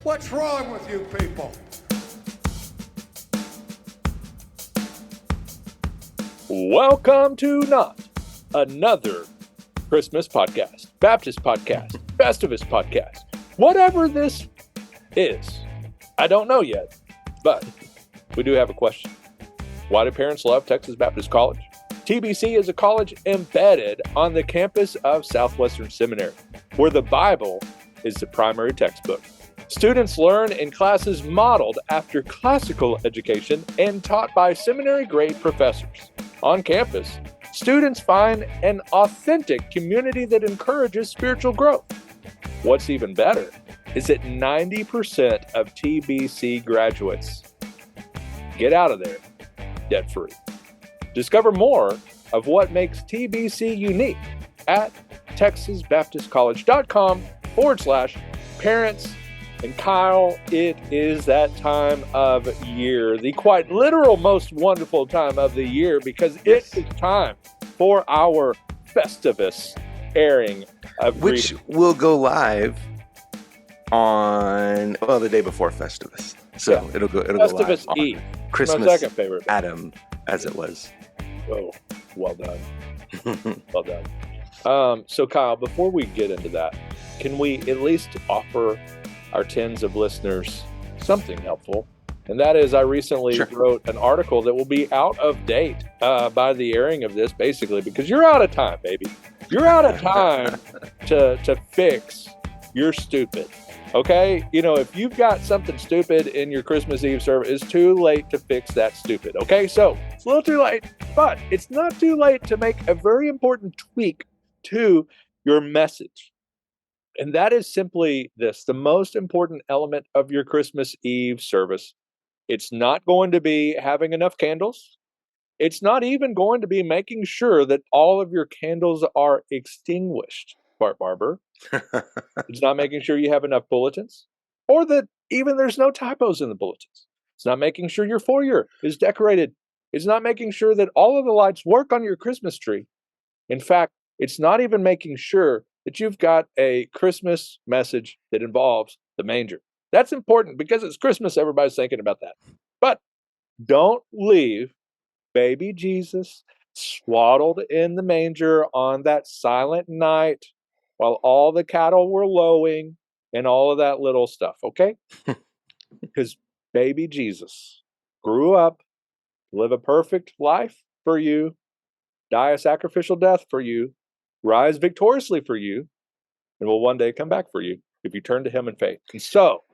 What's wrong with you people? Welcome to Not Another Christmas Podcast, Baptist Podcast, Festivus Podcast, whatever this is. I don't know yet, but we do have a question. Why do parents love Texas Baptist College? TBC is a college embedded on the campus of Southwestern Seminary, where the Bible is the primary textbook. Students learn in classes modeled after classical education and taught by seminary-grade professors. On campus, students find an authentic community that encourages spiritual growth. What's even better is that 90% of TBC graduates get out of there debt-free. Discover more of what makes TBC unique at texasbaptistcollege.com/parents. And Kyle, it is that time of year, the quite literal most wonderful time of the year, because it is time for our Festivus airing of which will go live on the day before Festivus. So it'll go Festivus live Eve. on Christmas. My second favorite. Adam, as it was. Oh, well done. Well done. So Kyle, before we get into that, can we at least offer our tens of listeners something helpful? And that is, I recently wrote an article that will be out of date by the airing of this, basically, because you're out of time, baby. You're out of time to fix your stupid. Okay? You know, if you've got something stupid in your Christmas Eve service, it's too late to fix that stupid. Okay? So it's a little too late, but it's not too late to make a very important tweak to your message. And that is simply this: the most important element of your Christmas Eve service. It's not going to be having enough candles. It's not even going to be making sure that all of your candles are extinguished, Bart Barber. It's not making sure you have enough bulletins, or that even there's no typos in the bulletins. It's not making sure your foyer is decorated. It's not making sure that all of the lights work on your Christmas tree. In fact, it's not even making sure that you've got a Christmas message that involves the manger. That's important because it's Christmas. Everybody's thinking about that. But don't leave baby Jesus swaddled in the manger on that silent night while all the cattle were lowing and all of that little stuff, okay? Because baby Jesus grew up, live a perfect life for you, die a sacrificial death for you, rise victoriously for you, and will one day come back for you if you turn to him in faith. And so,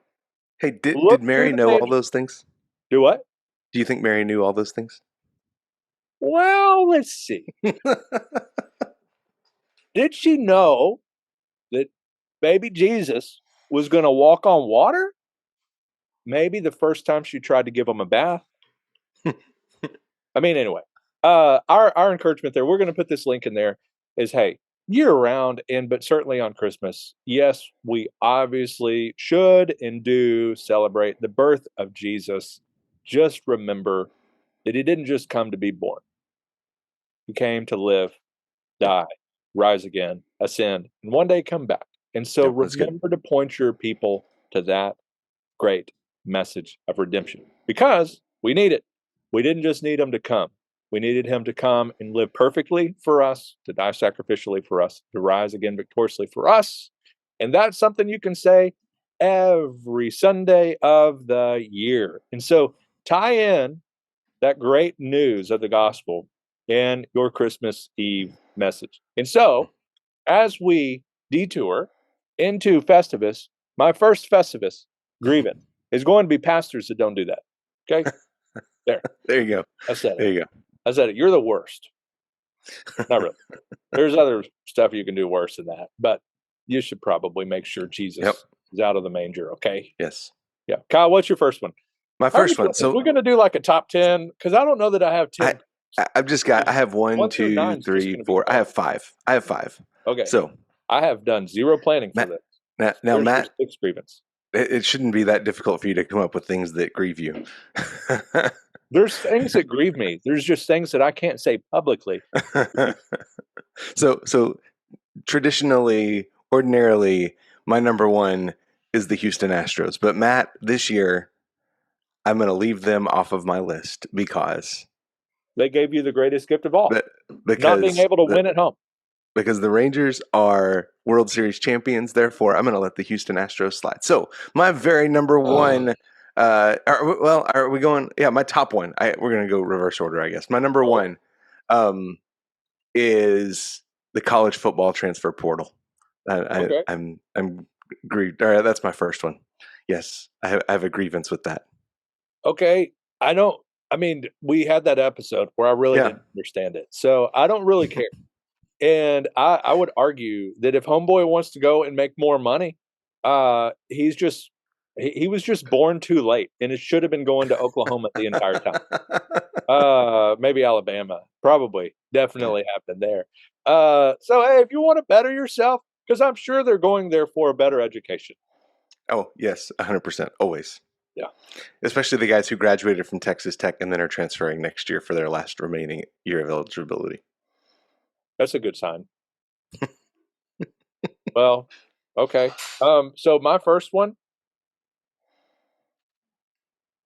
hey, did Mary know all those things? Do what? Do you think Mary knew all those things? Well, let's see. Did she know that baby Jesus was going to walk on water? Maybe the first time she tried to give him a bath. I mean, anyway, our encouragement there, we're going to put this link in there, is, hey, year round, but certainly on Christmas, yes, we obviously should and do celebrate the birth of Jesus. Just remember that he didn't just come to be born. He came to live, die, rise again, ascend, and one day come back. And so remember to point your people to that great message of redemption, because we need it. We didn't just need him to come. We needed him to come and live perfectly for us, to die sacrificially for us, to rise again victoriously for us. And that's something you can say every Sunday of the year. And so tie in that great news of the gospel in your Christmas Eve message. And so, as we detour into Festivus, my first Festivus grievance is going to be pastors that don't do that. Okay? There you go. I said it. There you go. I said it. You're the worst. Not really. There's other stuff you can do worse than that, but you should probably make sure Jesus is out of the manger, okay? Yes. Yeah. Kyle, what's your first one? My first one. So we're going to do like a top 10, because I don't know that I have 10. I have 1, 2, 3, 4. I have 5. Okay. So I have done zero planning for this. Now Matt, 6 grievance. It shouldn't be that difficult for you to come up with things that grieve you. There's things that grieve me. There's just things that I can't say publicly. So traditionally, ordinarily, my number one is the Houston Astros. But Matt, this year, I'm going to leave them off of my list because they gave you the greatest gift of all, not being because able to win at home. Because the Rangers are World Series champions, therefore I'm going to let the Houston Astros slide. So my very number one, are we going? Yeah, my top one. We're going to go reverse order, I guess. My number one is the college football transfer portal. I'm grieved. All right, that's my first one. Yes, I have a grievance with that. Okay, we had that episode where I really didn't understand it, so I don't really care. And I would argue that if Homeboy wants to go and make more money, he was just born too late, and it should have been going to Oklahoma the entire time. Maybe Alabama, probably, definitely happened there. So hey, if you want to better yourself, because I'm sure they're going there for a better education. Oh yes, 100%, always. Yeah, especially the guys who graduated from Texas Tech and then are transferring next year for their last remaining year of eligibility. That's a good sign. Well, okay. So my first one,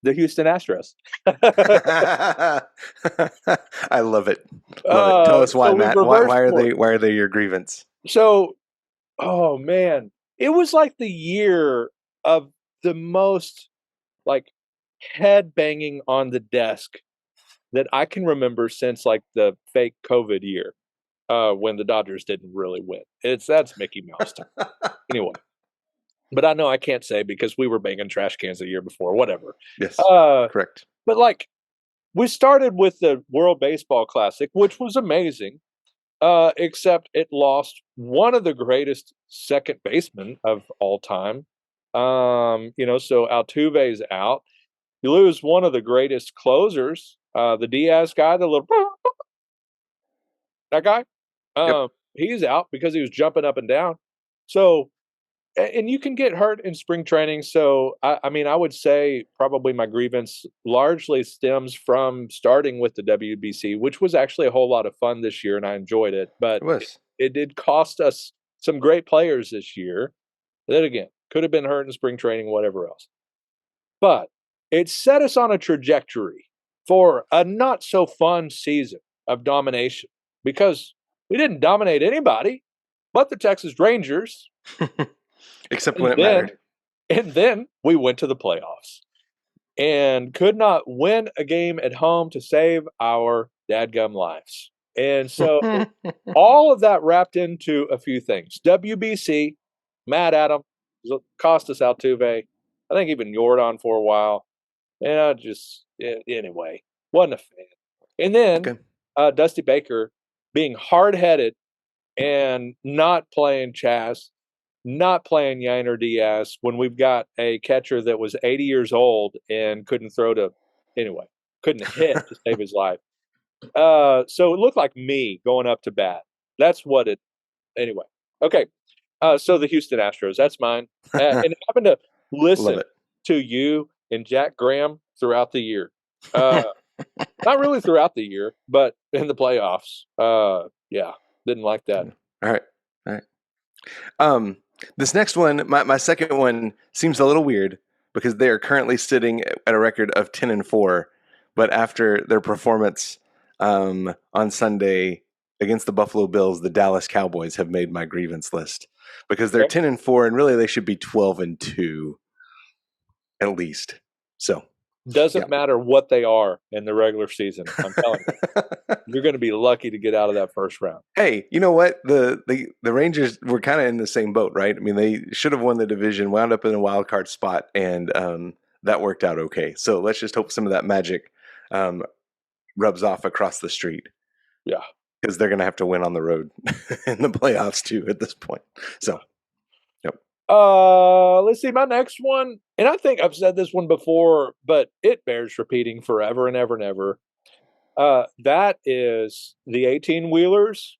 the Houston Astros. I love it. Love it. Tell us why, Matt. Why are they your grievance? So, oh man, it was like the year of the most like head banging on the desk that I can remember since like the fake COVID year, when the Dodgers didn't really win. That's Mickey Mouse time. Anyway. But I know I can't say because we were banging trash cans the year before, whatever. Yes, correct. But like, we started with the World Baseball Classic, which was amazing, except it lost one of the greatest second basemen of all time. So Altuve's out. You lose one of the greatest closers, the Diaz guy, that guy. He's out because he was jumping up and down. So. And you can get hurt in spring training. So, I would say probably my grievance largely stems from starting with the WBC, which was actually a whole lot of fun this year, and I enjoyed it. But it did cost us some great players this year that, again, could have been hurt in spring training, whatever else. But it set us on a trajectory for a not-so-fun season of domination because we didn't dominate anybody but the Texas Rangers. Except when it mattered. And then we went to the playoffs and could not win a game at home to save our dadgum lives. And so all of that wrapped into a few things. WBC, mad at them, cost us Altuve. I think even Jordan for a while. And anyway, wasn't a fan. And then Dusty Baker being hard-headed and not playing Chas, not playing Yainer Diaz when we've got a catcher that was 80 years old and couldn't hit to save his life. So it looked like me going up to bat. That's what it, anyway. Okay. So the Houston Astros, that's mine. And having to listen to you and Jack Graham throughout the year. Not really throughout the year, but in the playoffs. Didn't like that. All right. This next one, my second one, seems a little weird because they are currently sitting at a record of 10-4, but after their performance on Sunday against the Buffalo Bills, the Dallas Cowboys have made my grievance list because they're 10-4, and really they should be 12-2 at least. So doesn't matter what they are in the regular season. I'm telling you, you're going to be lucky to get out of that first round. Hey, you know what? The Rangers were kind of in the same boat, right? I mean, they should have won the division, wound up in a wild card spot, and that worked out okay. So let's just hope some of that magic rubs off across the street. Yeah, because they're going to have to win on the road in the playoffs too at this point. So. Let's see, my next one, and I think I've said this one before, but it bears repeating forever and ever and ever. That is the 18-wheelers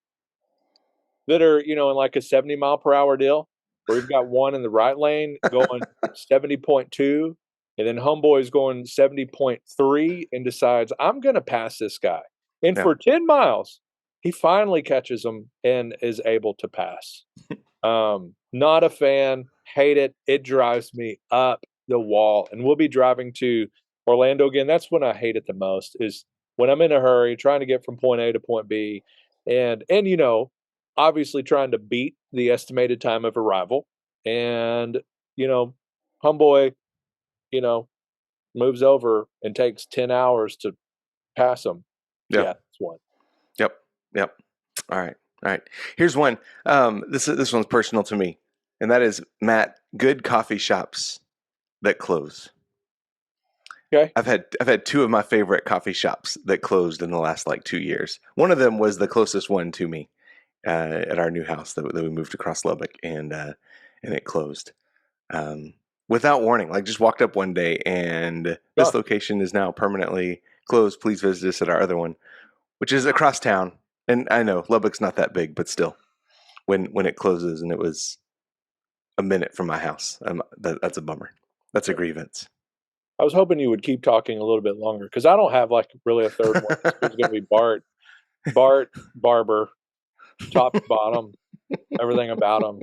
that are, in like a 70-mile-per-hour deal, where you've got one in the right lane going 70.2, and then Homeboy's going 70.3 and decides, I'm going to pass this guy. And for 10 miles, he finally catches him and is able to pass. Not a fan. Hate it. It drives me up the wall. And we'll be driving to Orlando again. That's when I hate it the most, is when I'm in a hurry trying to get from point A to point B, and obviously trying to beat the estimated time of arrival. And homeboy, you know, moves over and takes 10 hours to pass them. Yeah. Yeah, that's one. Yep. Yep. All right. All right. Here's one. This one's personal to me, and that is, Matt, good coffee shops that close. Okay. I've had two of my favorite coffee shops that closed in the last 2 years. One of them was the closest one to me at our new house that we moved across Lubbock, and it closed without warning. Just walked up one day, and this location is now permanently closed. Please visit us at our other one, which is across town. And I know Lubbock's not that big, but still, when it closes, and it was a minute from my house, that's a bummer. That's a grievance. I was hoping you would keep talking a little bit longer, because I don't have really a third one. It's going to be Bart, Barber, top to bottom, everything about him.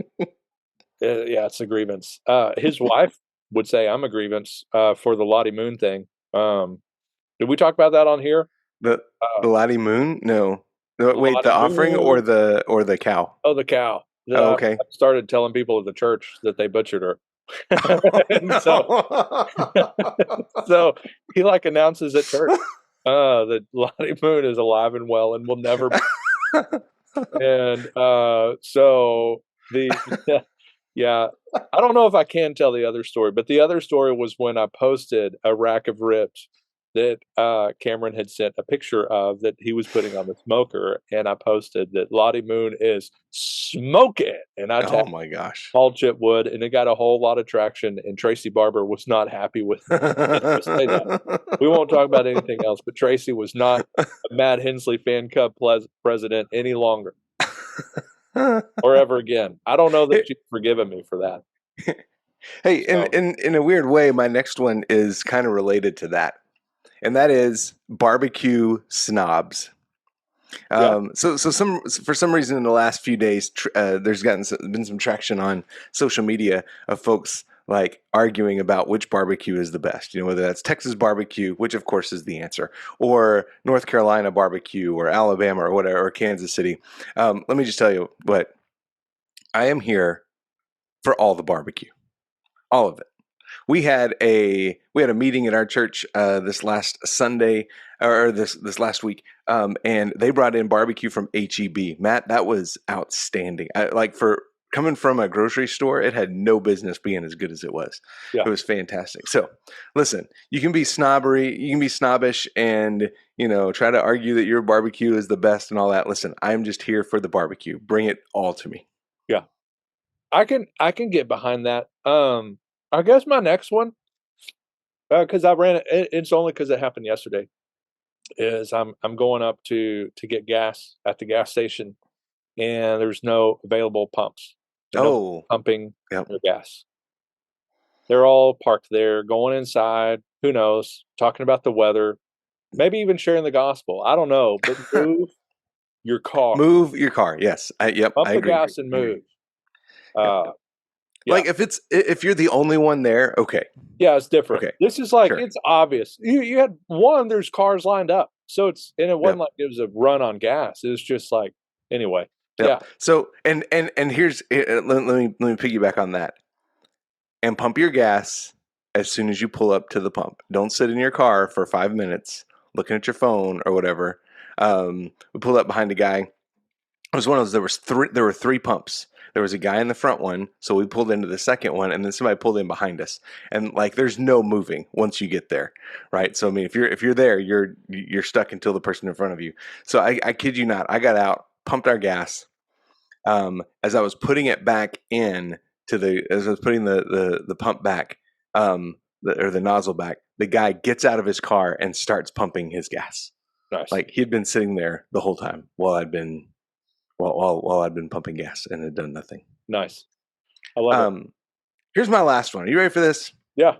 Yeah, it's a grievance. His wife would say I'm a grievance for the Lottie Moon thing. Did we talk about that on here? The Lottie Moon? No. Wait, the offering or the cow? Oh, the cow. Oh, okay. I started telling people at the church that they butchered her. So he announces at church that Lottie Moon is alive and well and will never be. And so yeah, I don't know if I can tell the other story, but the other story was when I posted a rack of ribs that Cameron had sent a picture of that he was putting on the smoker, and I posted that Lottie Moon is smoking, and I tagged my gosh, Paul Chipwood, and it got a whole lot of traction, and Tracy Barber was not happy with it. Say that. We won't talk about anything else, but Tracy was not a Matt Hensley fan club president any longer or ever again. I don't know that you've forgiven me for that. Hey, in a weird way, my next one is kind of related to that. And that is barbecue snobs. So for some reason in the last few days, there's been some traction on social media of folks arguing about which barbecue is the best. Whether that's Texas barbecue, which of course is the answer, or North Carolina barbecue, or Alabama, or whatever, or Kansas City. Let me just tell you what, I am here for all the barbecue, all of it. We had a meeting at our church this last Sunday, or this last week, and they brought in barbecue from HEB. Matt, that was outstanding. For coming from a grocery store, it had no business being as good as it was. Yeah. It was fantastic. So, listen, you can be snobbish, and try to argue that your barbecue is the best and all that. Listen, I'm just here for the barbecue. Bring it all to me. Yeah, I can get behind that. I guess my next one, because I ran it, it's only because it happened yesterday, is I'm going up to get gas at the gas station, and there's no available pumps. No pumping their gas. They're all parked there, going inside. Who knows? Talking about the weather, maybe even sharing the gospel. I don't know, but move your car. Move your car. Yes. Pump the gas and move. Yeah. If you're the only one there, okay. Yeah, it's different. Okay. This is it's obvious. You had there's cars lined up. So it wasn't like it was a run on gas. It was just anyway. Yep. Yeah. So and here's let me piggyback on that. And pump your gas as soon as you pull up to the pump. Don't sit in your car for 5 minutes looking at your phone or whatever. We pulled up behind a guy. It was one of those. There were three pumps. There was a guy in the front one, so we pulled into the second one, and then somebody pulled in behind us. And there's no moving once you get there, right? So I mean, if you're there, you're stuck until the person in front of you. So I kid you not, I got out, pumped our gas. As I was putting it back in as I was putting the pump back, or the nozzle back, the guy gets out of his car and starts pumping his gas. Nice. He'd been sitting there the whole time while I'd been pumping gas and had done nothing. Nice. I love it. Here's my last one. Are you ready for this? Yeah.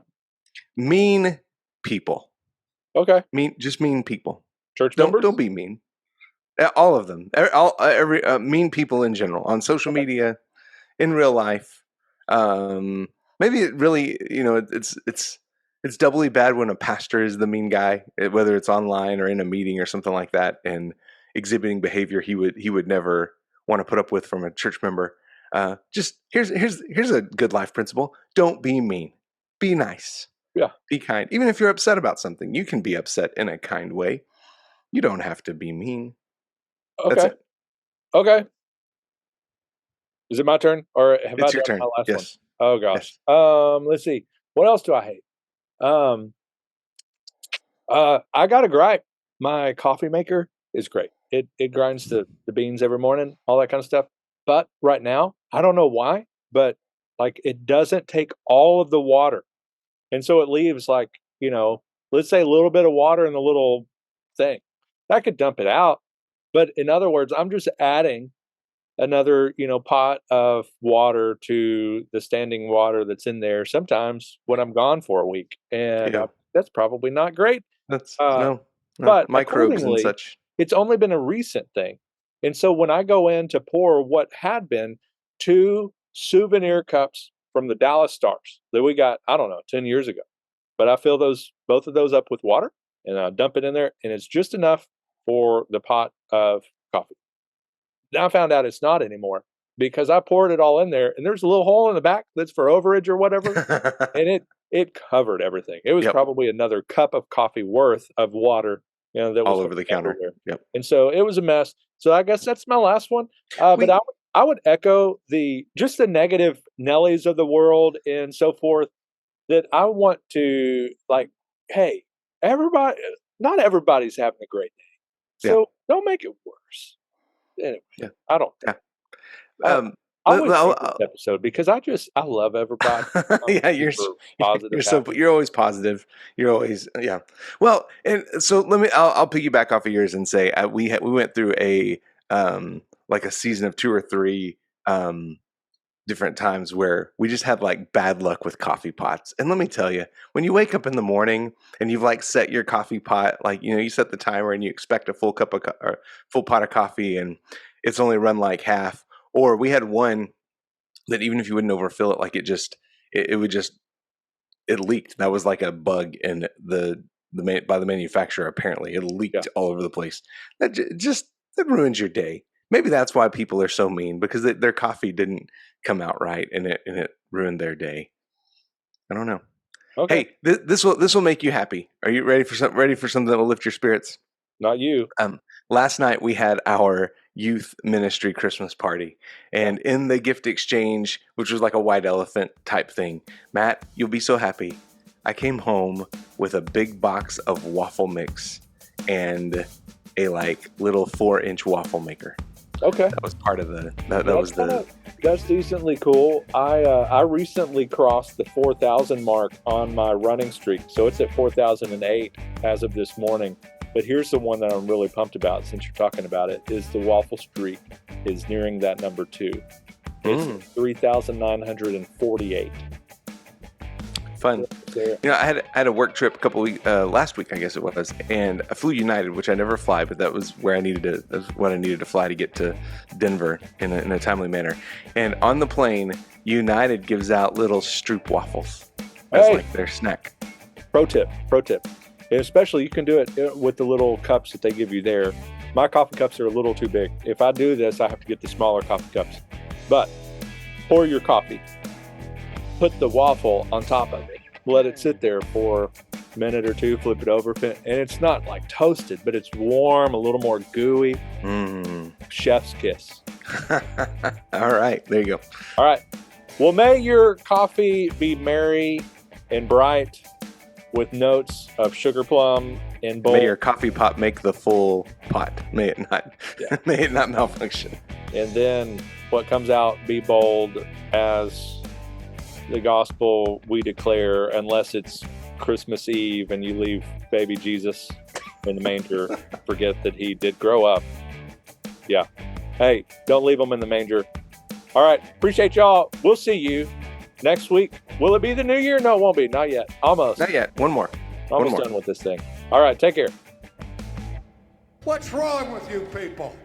Mean people. Okay. Just mean people. Church members? Don't be mean. All of them. Every mean people in general, on social media, in real life. Maybe it really, it's doubly bad when a pastor is the mean guy, whether it's online or in a meeting or something like that, and exhibiting behavior he would never want to put up with from a church member. Just here's a good life principle: don't be mean, be nice, Yeah. be kind. Even if you're upset about something, you can be upset in a kind way. You don't have to be mean. That's Okay. it. Okay. Is it my turn, or have I It's your done my turn. last one? Yes. Oh gosh. Yes. Let's see. What else do I hate? I got a gripe. My coffee maker is great. It grinds the beans every morning, all that kind of stuff. But right now, I don't know why, but like it doesn't take all of the water. And so it leaves like, let's say a little bit of water in the little thing. I could dump it out. But in other words, I'm just adding another, pot of water to the standing water that's in there sometimes when I'm gone for a week. And Yeah. that's probably not great. That's Uh, no but microbes and accordingly, such. it's only been a recent thing. And so when I go in to pour what had been 2 souvenir cups from the Dallas Stars that we got, I don't know, 10 years ago, but I fill both of those up with water and I dump it in there, and it's just enough for the pot of coffee. Now I found out it's not anymore because I poured it all in there, and there's a little hole in the back that's for overage or whatever, and it covered everything. It was Yep. probably another cup of coffee worth of water, that was All over the counter. everywhere. Yep. And so it was a mess. So I guess that's my last one. But I would echo the negative Nellies of the world and so forth, that I want to, like, hey, everybody, not everybody's having a great day. So don't make it worse. Anyway, Yeah. I don't. Yeah. I would hate this episode because I love everybody. Yeah, you're positive. you're always positive. You're always Well, and so I'll piggyback off of yours and say we went through a like a season of 2 or 3 different times where we just had like bad luck with coffee pots. And let me tell you, when you wake up in the morning and you've like set your coffee pot, like you set the timer and you expect a full cup of or full pot of coffee and it's only run like half. Or we had one that even if you wouldn't overfill it, like it leaked. That was like a bug in by the manufacturer. Apparently, it leaked all over the place. That ruins your day. Maybe that's why people are so mean, because their coffee didn't come out right, and it ruined their day. I don't know. Okay. Hey, this will make you happy. Are you ready for something that will lift your spirits? Not you. Last night we had our youth ministry Christmas party, and in the gift exchange, which was like a white elephant type thing, Matt, you'll be so happy. I came home with a big box of waffle mix and a like little 4-inch waffle maker. Okay. That was part of That's decently cool. I recently crossed the 4,000 mark on my running streak, so it's at 4,008 as of this morning. But here's the one that I'm really pumped about, since you're talking about it, is the waffle streak is nearing that number 2. It's 3,948. Fun. I had a work trip a couple weeks last week, I guess it was, and I flew United, which I never fly, but that was what I needed to fly to get to Denver in a timely manner. And on the plane, United gives out little Stroop waffles as like their snack. Pro tip. And especially you can do it with the little cups that they give you there. My coffee cups are a little too big. If I do this, I have to get the smaller coffee cups. But pour your coffee, put the waffle on top of it, let it sit there for a minute or two, flip it over, and it's not like toasted, but it's warm, a little more gooey. Chef's kiss. All right, there you go. All right. Well, may your coffee be merry and bright, with notes of sugar plum and bold. May your coffee pot make the full pot. May it not. Yeah. May it not malfunction. And then what comes out be bold as the gospel we declare, unless it's Christmas Eve and you leave baby Jesus in the manger. Forget that he did grow up. Yeah. Hey, don't leave him in the manger. All right. Appreciate y'all. We'll see you next week. Will it be the new year? No, it won't be. Not yet. Almost. Not yet. One more. Almost done with this thing. All right. Take care. What's wrong with you people?